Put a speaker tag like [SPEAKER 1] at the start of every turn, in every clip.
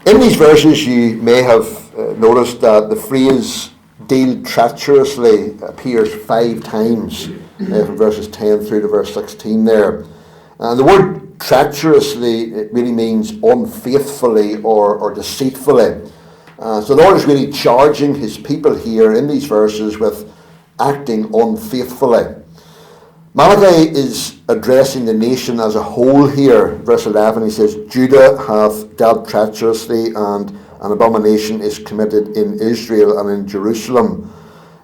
[SPEAKER 1] In these verses you may have noticed that the phrase deal treacherously appears 5 times from verses 10 through to verse 16 there. And the word treacherously, it really means unfaithfully or deceitfully. So the Lord is really charging his people here in these verses with acting unfaithfully. Malachi is addressing the nation as a whole here. Verse 11, he says, Judah hath dealt treacherously, and an abomination is committed in Israel and in Jerusalem.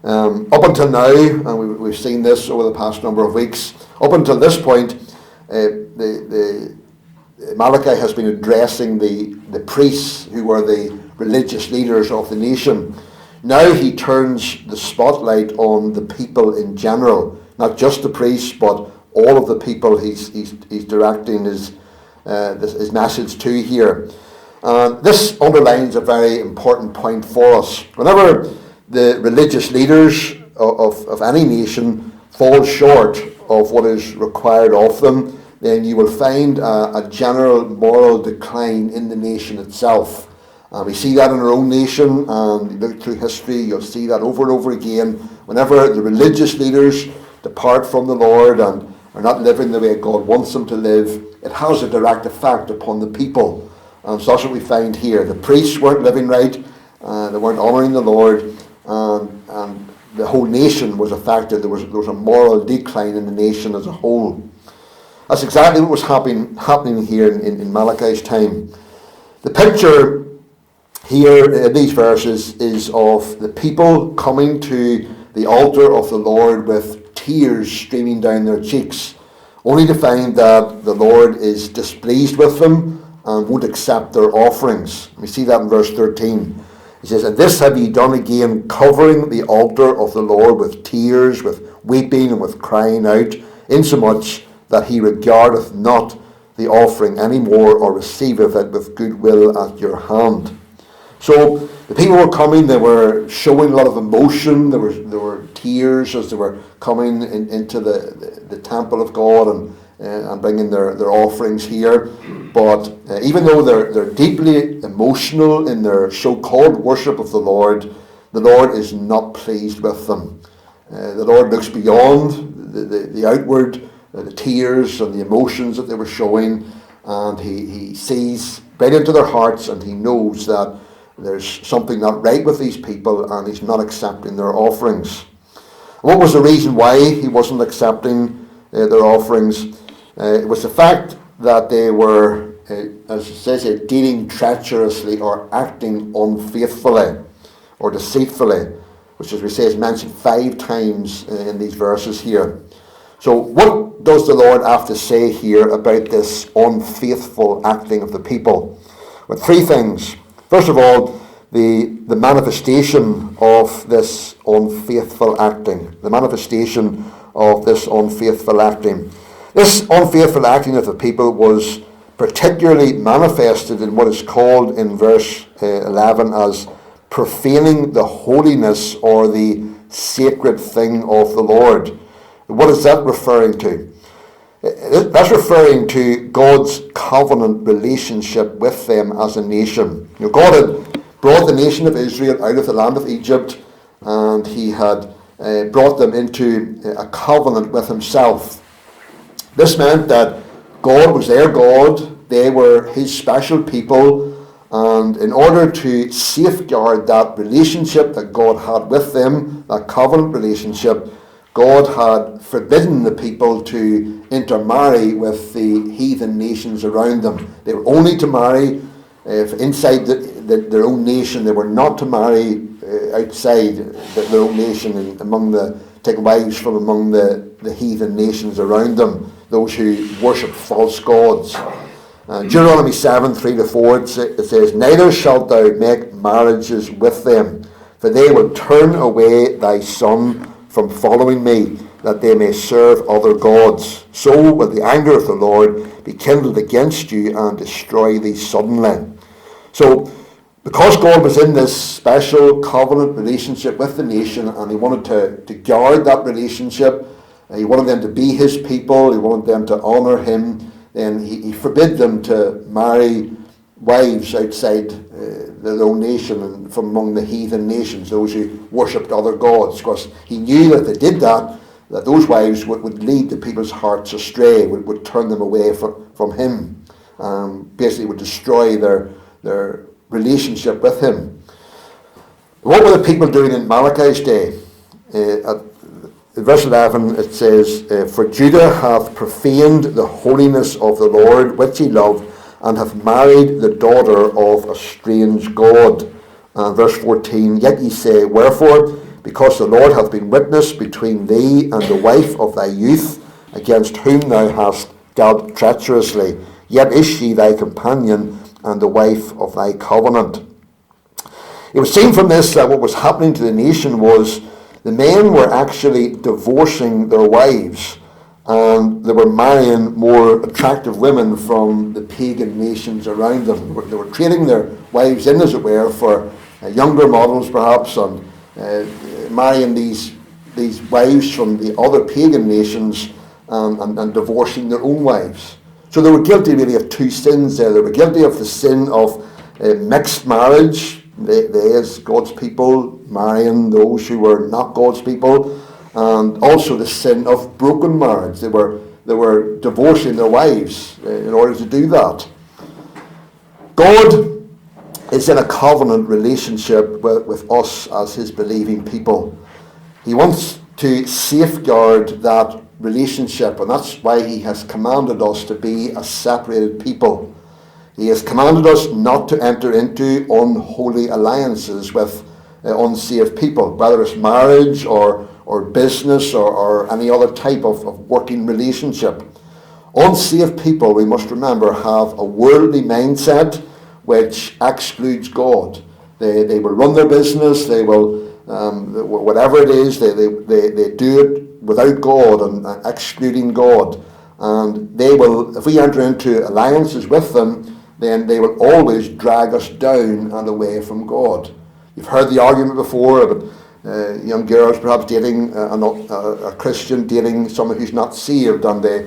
[SPEAKER 1] Up until now, and we've seen this over the past number of weeks, up until this point, Malachi has been addressing the priests who were the religious leaders of the nation. Now he turns the spotlight on the people in general, not just the priests, but all of the people he's directing his message to here. This underlines a very important point for us. Whenever the religious leaders of any nation fall short of what is required of them, then you will find a general moral decline in the nation itself. We see that in our own nation, and you look through history, you'll see that over and over again. Whenever the religious leaders depart from the Lord and are not living the way God wants them to live, it has a direct effect upon the people. So that's what we find here. The priests weren't living right, they weren't honouring the Lord, and the whole nation was affected. There was a moral decline in the nation as a whole. That's exactly what was happening here in Malachi's time. The picture here in these verses is of the people coming to the altar of the Lord with tears streaming down their cheeks, only to find that the Lord is displeased with them and won't accept their offerings. We see that in verse 13. He says, And this have ye done again, covering the altar of the Lord with tears, with weeping, and with crying out, insomuch that he regardeth not the offering any more, or receiveth it with goodwill at your hand. So the people were coming, they were showing a lot of emotion, there were tears as they were coming into the temple of God and bringing their offerings here. But even though they're deeply emotional in their so-called worship of the Lord is not pleased with them. The Lord looks beyond the outward, the tears and the emotions that they were showing, and he sees right into their hearts, and he knows that there's something not right with these people, and he's not accepting their offerings. What was the reason why he wasn't accepting their offerings? It was the fact that they were, as it says here, dealing treacherously or acting unfaithfully or deceitfully, which, as we say, is mentioned 5 times in these verses here. So what does the Lord have to say here about this unfaithful acting of the people? Well, 3 things. First of all, the manifestation of this unfaithful acting. The manifestation of this unfaithful acting. This unfaithful acting of the people was particularly manifested in what is called in verse 11 as profaning the holiness or the sacred thing of the Lord. What is that referring to? That's referring to God's covenant relationship with them as a nation. God had brought the nation of Israel out of the land of Egypt, and he had brought them into a covenant with himself. This meant that God was their God, they were his special people, and in order to safeguard that relationship that God had with them, that covenant relationship, God had forbidden the people to intermarry with the heathen nations around them. They were only to marry inside their own nation. They were not to marry outside their own nation and take wives from among the heathen nations around them, those who worship false gods. Deuteronomy 7:3-4 it says, Neither shalt thou make marriages with them, for they will turn away thy son from following me, that they may serve other gods. So will the anger of the Lord be kindled against you and destroy thee suddenly. So, because God was in this special covenant relationship with the nation, and he wanted to guard that relationship, he wanted them to be his people, he wanted them to honour him, then he forbid them to marry wives outside their own nation and from among the heathen nations, those who worshipped other gods, because he knew that they did that those wives would lead the people's hearts astray, would turn them away from him, basically would destroy their relationship with him. What were the people doing in Malachi's day? In verse 11 it says, "For Judah hath profaned the holiness of the Lord, which he loved, and hath married the daughter of a strange god." And verse 14, "Yet ye say, Wherefore? Because the Lord hath been witness between thee and the wife of thy youth, against whom thou hast dealt treacherously. Yet is she thy companion, and the wife of thy covenant." It was seen from this that what was happening to the nation was the men were actually divorcing their wives, and they were marrying more attractive women from the pagan nations around them. They were trading their wives in, as it were, for younger models perhaps, and marrying these wives from the other pagan nations, and divorcing their own wives. So they were guilty really of two sins there. They were guilty of the sin of mixed marriage, they as God's people marrying those who were not God's people, and also the sin of broken marriage. They were divorcing their wives in order to do that. God is in a covenant relationship with us as his believing people. He wants to safeguard that relationship, and that's why he has commanded us to be a separated people. He has commanded us not to enter into unholy alliances with unsaved people, whether it's marriage or business or any other type of working relationship. Unsaved people, we must remember, have a worldly mindset which excludes God. They will run their business, they will, whatever it is, they do it without God and excluding God. And they will, if we enter into alliances with them, then they will always drag us down and away from God. You've heard the argument before about young girls perhaps dating a Christian, dating someone who's not saved, and they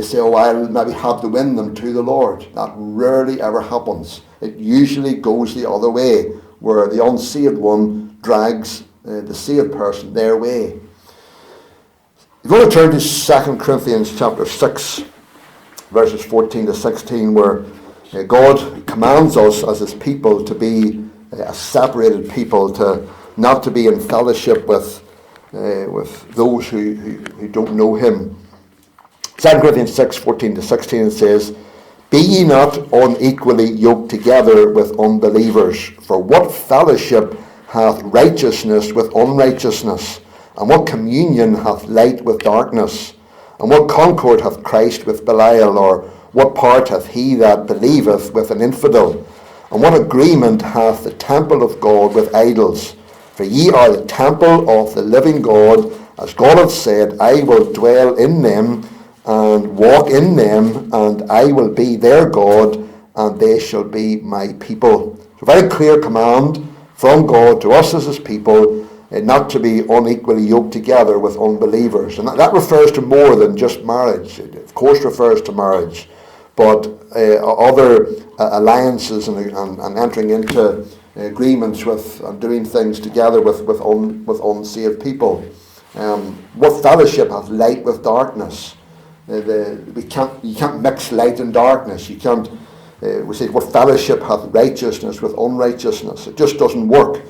[SPEAKER 1] say, "Oh, I'll maybe have to win them to the Lord." That rarely ever happens. It usually goes the other way, where the unsaved one drags the saved person their way. If you want to turn to 2 Corinthians chapter 6, verses 14 to 16, where God commands us as his people to be a separated people, to not to be in fellowship with those who don't know him. 2 Corinthians 6, 14 to 16, it says, "Be ye not unequally yoked together with unbelievers. For what fellowship hath righteousness with unrighteousness? And what communion hath light with darkness? And what concord hath Christ with Belial? Or what part hath he that believeth with an infidel? And what agreement hath the temple of God with idols? For ye are the temple of the living God, as God hath said, I will dwell in them and walk in them, and I will be their God, and they shall be my people." So a very clear command from God to us as his people, not to be unequally yoked together with unbelievers. And that refers to more than just marriage. It of course refers to marriage, but other alliances and entering into agreements with and doing things together with unsaved people. What fellowship hath light with darkness? You can't mix light and darkness. You can't. We say, what fellowship hath righteousness with unrighteousness? It just doesn't work.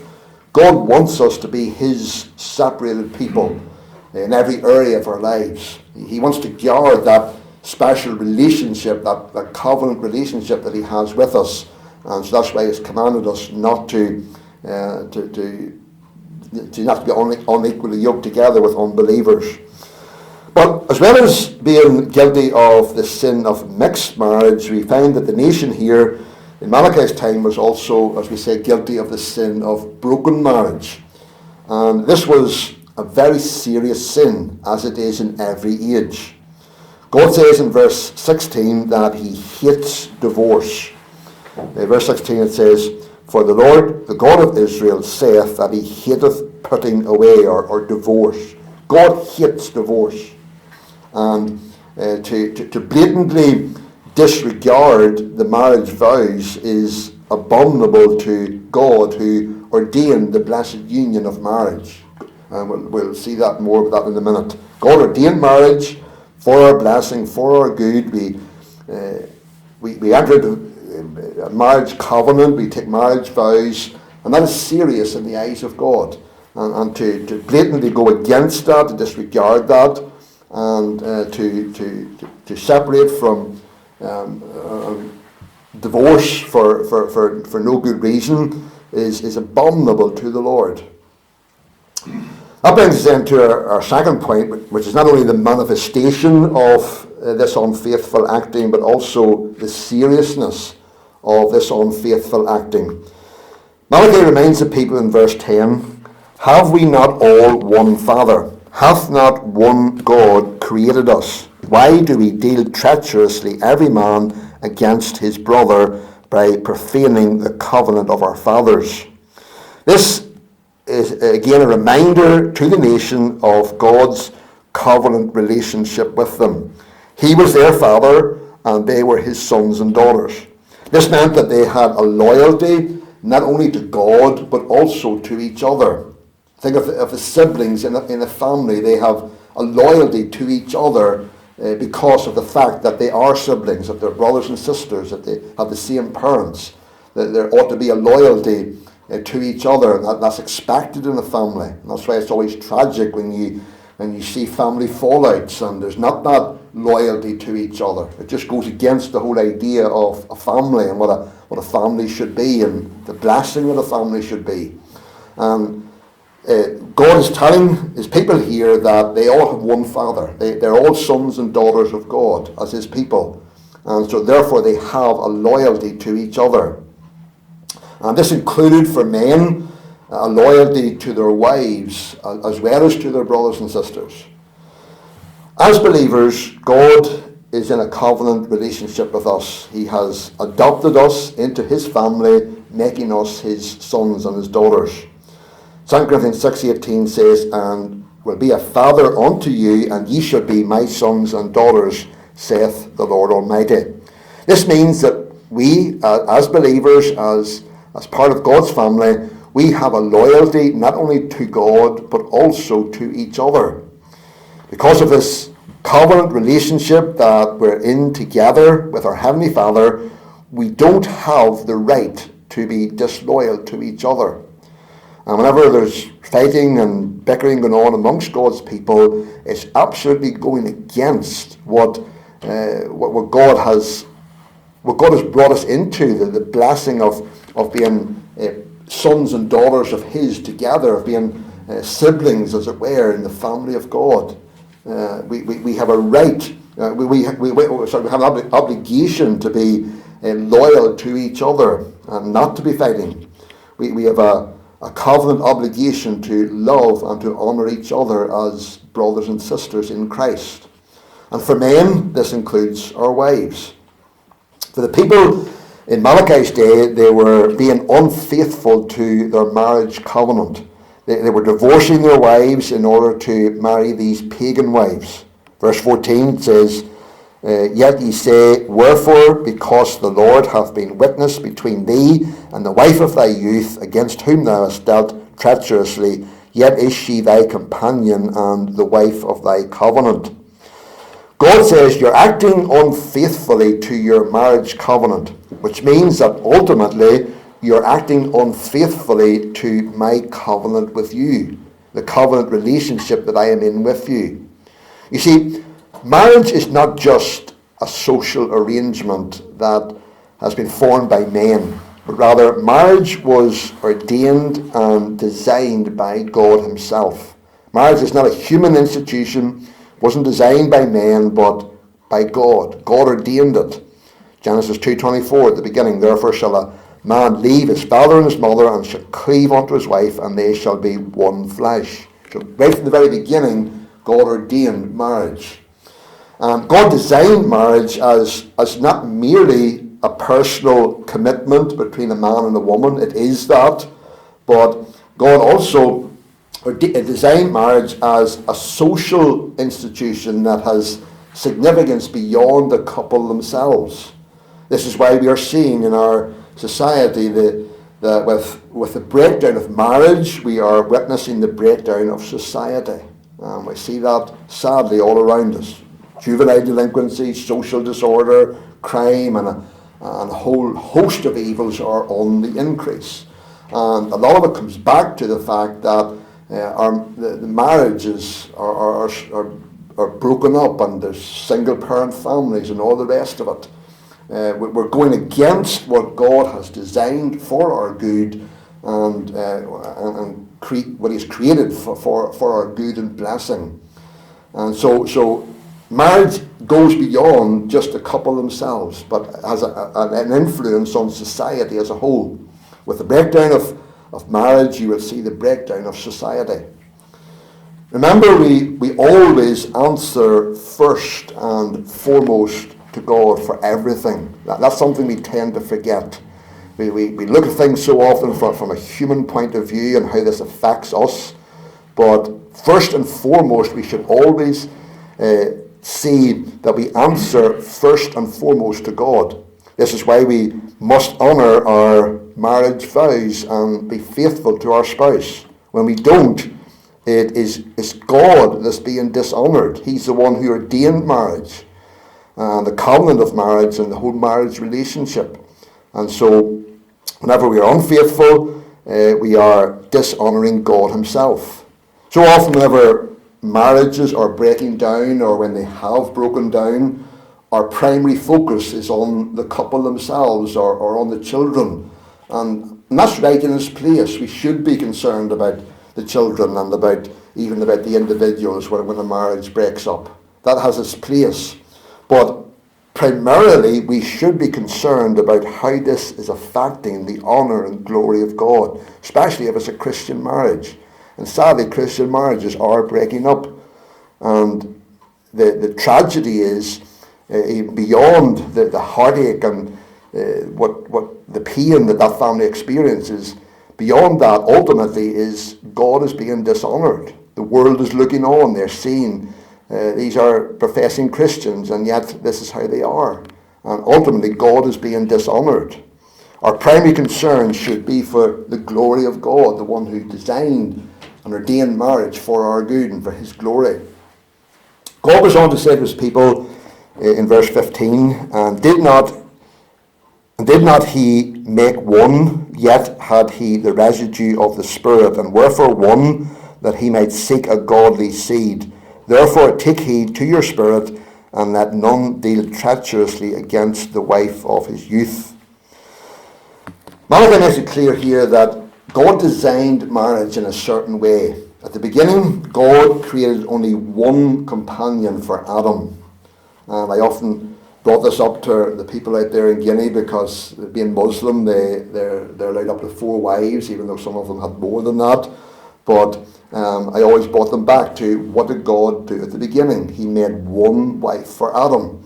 [SPEAKER 1] God wants us to be his separated people in every area of our lives. He wants to guard that special relationship, that covenant relationship that he has with us. And so that's why he's commanded us not to not be unequally yoked together with unbelievers. But as well as being guilty of the sin of mixed marriage, we find that the nation here in Malachi's time was also, as we say, guilty of the sin of broken marriage. And this was a very serious sin, as it is in every age. God says in verse 16 that he hates divorce. Verse 16 it says, "For the Lord, the God of Israel, saith that he hateth putting away or divorce." God hates divorce. And to blatantly disregard the marriage vows is abominable to God, who ordained the blessed union of marriage. And we'll see that more of that in a minute. God ordained marriage for our blessing, for our good. We enter into a marriage covenant, we take marriage vows, and that is serious in the eyes of God. And to blatantly go against that, to disregard that, and to separate from divorce for no good reason is abominable to the Lord. That brings us then to our second point, which is not only the manifestation of this unfaithful acting, but also the seriousness of this unfaithful acting. Malachi reminds the people in verse 10, "Have we not all one Father? Hath not one God created us? Why do we deal treacherously every man against his brother by profaning the covenant of our fathers?" This is again a reminder to the nation of God's covenant relationship with them. He was their father and they were his sons and daughters. This meant that they had a loyalty not only to God but also to each other. Think of the siblings in a family. They have a loyalty to each other because of the fact that they are siblings, that they're brothers and sisters, that they have the same parents. That there ought to be a loyalty to each other. That's expected in a family. And that's why it's always tragic when you see family fallouts and there's not that loyalty to each other. It just goes against the whole idea of a family and what a family should be and the blessing that a family should be. And God is telling his people here that they all have one Father. They're all sons and daughters of God as his people. And so therefore they have a loyalty to each other. And this included for men a loyalty to their wives as well as to their brothers and sisters. As believers, God is in a covenant relationship with us. He has adopted us into his family, making us his sons and his daughters. 2 Corinthians 6:18 says, "And will be a father unto you, and ye shall be my sons and daughters, saith the Lord Almighty." This means that we, as believers, as part of God's family, we have a loyalty not only to God, but also to each other. Because of this covenant relationship that we're in together with our Heavenly Father, we don't have the right to be disloyal to each other. And whenever there's fighting and bickering going on amongst God's people, it's absolutely going against what God has brought us into, the blessing of being sons and daughters of his together, of being siblings, as it were, in the family of God. We have a right, we have an obligation to be loyal to each other and not to be fighting. We have a covenant obligation to love and to honour each other as brothers and sisters in Christ. And for men, this includes our wives. For the people in Malachi's day, they were being unfaithful to their marriage covenant. They were divorcing their wives in order to marry these pagan wives. Verse 14 says, "Yet ye say, Wherefore? Because the Lord hath been witness between thee and the wife of thy youth, against whom thou hast dealt treacherously, yet is she thy companion and the wife of thy covenant." God says you're acting unfaithfully to your marriage covenant, which means that ultimately you're acting unfaithfully to my covenant with you, the covenant relationship that I am in with you. You see, marriage is not just a social arrangement that has been formed by men, but rather marriage was ordained and designed by God himself. Marriage is not a human institution, wasn't designed by men, but by God. God ordained it. Genesis 2:24 at the beginning, "Therefore shall a man leave his father and his mother, and shall cleave unto his wife, and they shall be one flesh." So right from the very beginning, God ordained marriage. God designed marriage as not merely a personal commitment between a man and a woman. It is that. But God also designed marriage as a social institution that has significance beyond the couple themselves. This is why we are seeing in our society. With the breakdown of marriage, we are witnessing the breakdown of society. We see that sadly all around us. Juvenile delinquency, social disorder, crime, and a whole host of evils are on the increase. And a lot of it comes back to the fact that the marriages are broken up, and there's single parent families and all the rest of it. We're going against what God has designed for our good and what He's created for our good and blessing. And so marriage goes beyond just a couple themselves, but has an influence on society as a whole. With the breakdown of marriage, you will see the breakdown of society. Remember, we always answer first and foremost to God for everything. That's something we tend to forget. We look at things so often from a human point of view and how this affects us, but first and foremost, we should always see that we answer first and foremost to God. This is why we must honour our marriage vows and be faithful to our spouse. When we don't, it's God that's being dishonoured. He's the one who ordained marriage, and the covenant of marriage and the whole marriage relationship. And so whenever we are unfaithful, we are dishonouring God Himself. So often whenever marriages are breaking down, or when they have broken down, our primary focus is on the couple themselves or on the children. And that's right in its place. We should be concerned about the children and even about the individuals when a marriage breaks up. That has its place. But primarily, we should be concerned about how this is affecting the honour and glory of God, especially if it's a Christian marriage. And sadly, Christian marriages are breaking up. And the tragedy is, beyond the heartache and what the pain that family experiences, beyond that, ultimately, is God is being dishonoured. The world is looking on. They're seeing these are professing Christians, and yet this is how they are. And ultimately, God is being dishonoured. Our primary concern should be for the glory of God, the one who designed and ordained marriage for our good and for His glory. God goes on to say to His people in verse 15, and did not He make one, yet had He the residue of the Spirit, and wherefore one, that He might seek a godly seed. Therefore take heed to your spirit, and let none deal treacherously against the wife of his youth. Malachi makes it clear here that God designed marriage in a certain way. At the beginning, God created only one companion for Adam. And I often brought this up to the people out there in Guinea, because being Muslim, they're allowed up to 4 wives, even though some of them had more than that. But I always brought them back to, what did God do at the beginning? He made one wife for Adam.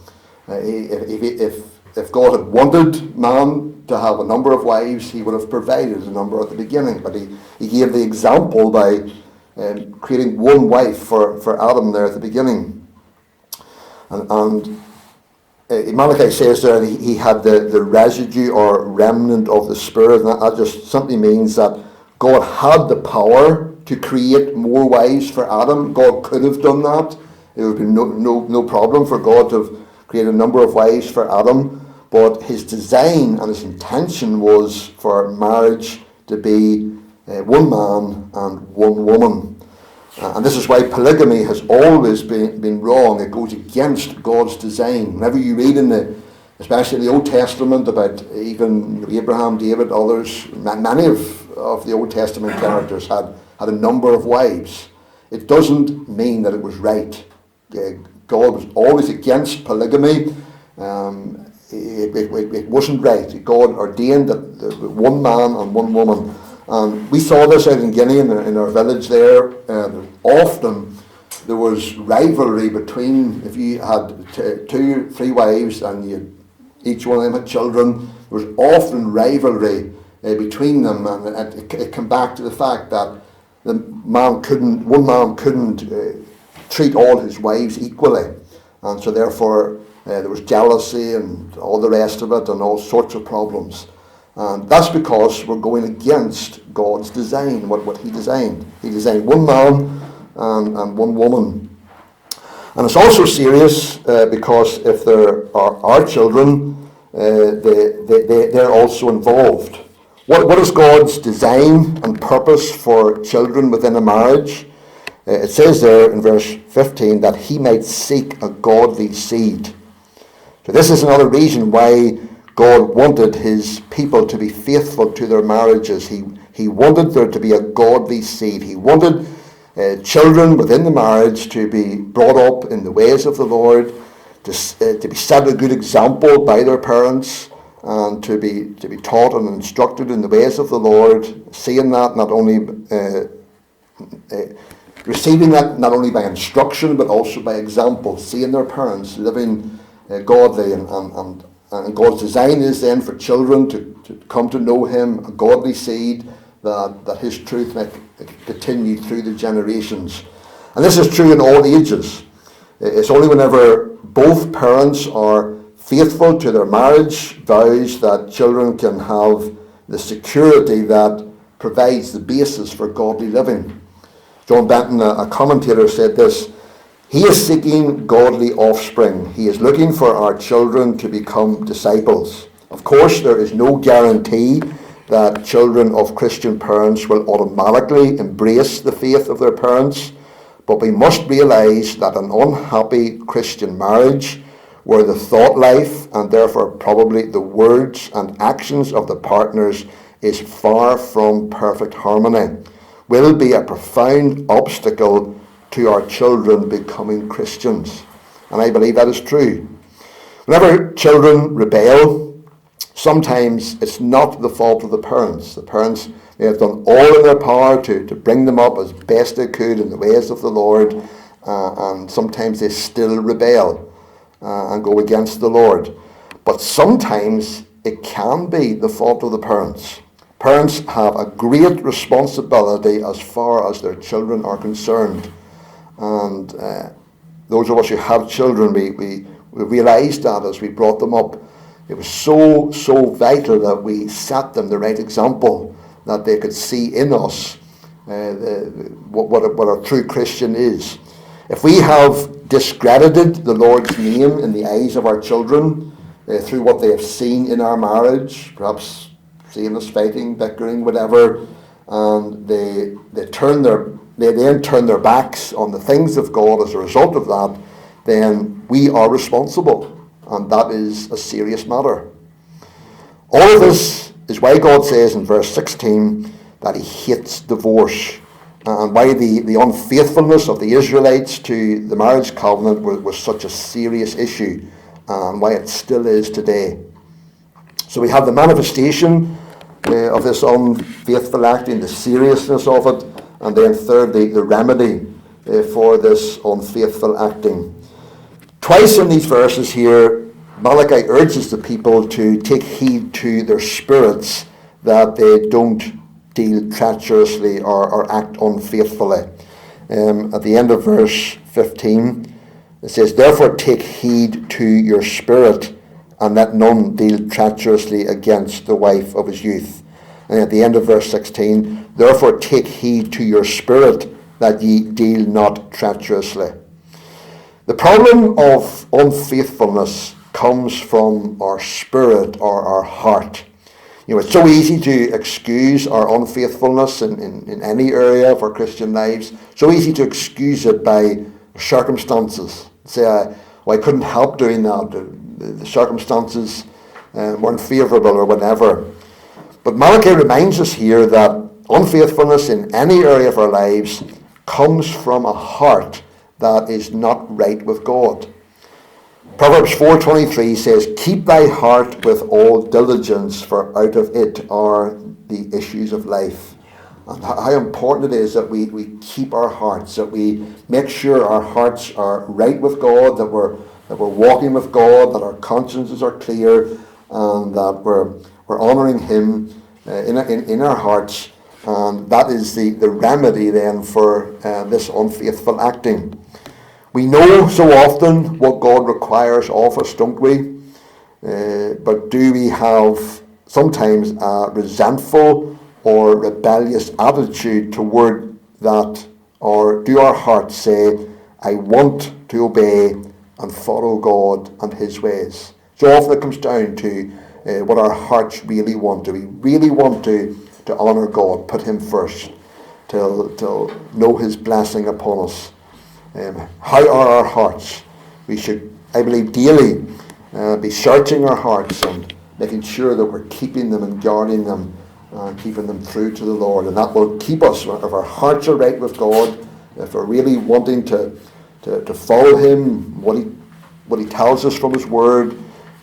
[SPEAKER 1] If God had wanted man to have a number of wives, He would have provided a number at the beginning. But He gave the example by creating one wife for Adam there at the beginning. And Malachi says there he had the residue or remnant of the Spirit, and that just simply means that God had the power to create more wives for Adam. God could have done that. It would be no problem for God to have created a number of wives for Adam. But His design and His intention was for marriage to be one man and one woman. And this is why polygamy has always been wrong. It goes against God's design. Whenever you read especially in the Old Testament, about even Abraham, David, others, many of the Old Testament characters had a number of wives. It doesn't mean that it was right. God was always against polygamy. It wasn't right. God ordained that one man and one woman. And we saw this out in Guinea, in our village there. Often there was rivalry between, if you had 2, 3 wives and each one of them had children, there was often rivalry between them, and it came back to the fact that one man couldn't treat all his wives equally, and so therefore there was jealousy and all the rest of it, and all sorts of problems. And that's because we're going against God's design, what he designed. He designed one man and one woman. And it's also serious because if there are our children, they're also involved. What is God's design and purpose for children within a marriage? It says there in verse 15 that he might seek a godly seed. So this is another reason why God wanted his people to be faithful to their marriages. He wanted there to be a godly seed. He wanted children within the marriage to be brought up in the ways of the Lord, to be set a good example by their parents, and to be taught and instructed in the ways of the Lord, seeing that not only receiving that not only by instruction but also by example, seeing their parents living godly, and God's design is then for children to come to know him, a godly seed, that his truth may continue through the generations. And this is true in all ages. It's only whenever both parents are faithful to their marriage vows that children can have the security that provides the basis for godly living. John Benton, a commentator, said this: he is seeking godly offspring. He is looking for our children to become disciples. Of course, there is no guarantee that children of Christian parents will automatically embrace the faith of their parents, but we must realize that an unhappy Christian marriage, where the thought life, and therefore probably the words and actions of the partners, is far from perfect harmony, will be a profound obstacle to our children becoming Christians. And I believe that is true. Whenever children rebel, sometimes it's not the fault of the parents. The parents, they have done all in their power to bring them up as best they could in the ways of the Lord, and sometimes they still rebel and go against the Lord. But sometimes it can be the fault of the parents. Parents have a great responsibility as far as their children are concerned. And those of us who have children, we realised that as we brought them up. It was so vital that we set them the right example, that they could see in us what a true Christian is. If we have discredited the Lord's name in the eyes of our children through what they have seen in our marriage, perhaps seeing us fighting, bickering, whatever, and they then turn their backs on the things of God as a result of that, then we are responsible, and that is a serious matter. All of this is why God says in verse 16 that he hates divorce, and why the unfaithfulness of the Israelites to the marriage covenant was such a serious issue, and why it still is today. So we have the manifestation of this unfaithful acting, the seriousness of it, and then thirdly, the remedy for this unfaithful acting. Twice in these verses here, Malachi urges the people to take heed to their spirits, that they don't deal treacherously or act unfaithfully. At the end of verse 15, it says, therefore take heed to your spirit, and let none deal treacherously against the wife of his youth. And at the end of verse 16, therefore take heed to your spirit, that ye deal not treacherously. The problem of unfaithfulness comes from our spirit or our heart. It's so easy to excuse our unfaithfulness in any area of our Christian lives. So easy to excuse it by circumstances. Say, I couldn't help doing that. The circumstances weren't favourable or whatever. But Malachi reminds us here that unfaithfulness in any area of our lives comes from a heart that is not right with God. Proverbs 4:23 says, keep thy heart with all diligence, for out of it are the issues of life. And how important it is that we keep our hearts, that we make sure our hearts are right with God, that we're walking with God, that our consciences are clear, and that we're honouring him in our hearts. And that is the remedy then for this unfaithful acting. We know so often what God requires of us, don't we? But do we have sometimes a resentful or rebellious attitude toward that? Or do our hearts say, I want to obey and follow God and his ways? So often it comes down to what our hearts really want. Do we really want to honour God, put him first, to know his blessing upon us? How are our hearts? We should, I believe, daily be searching our hearts and making sure that we're keeping them and guarding them and keeping them true to the Lord. And that will keep us, if our hearts are right with God, if we're really wanting to follow him, what he tells us from his word,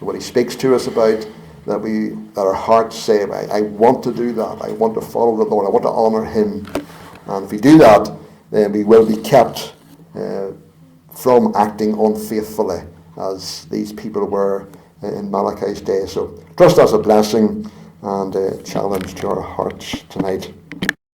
[SPEAKER 1] what he speaks to us about, that our hearts say, I want to do that. I want to follow the Lord. I want to honour him. And if we do that, then we will be kept from acting unfaithfully, as these people were in Malachi's day. So trust that's a blessing and a challenge to our hearts tonight.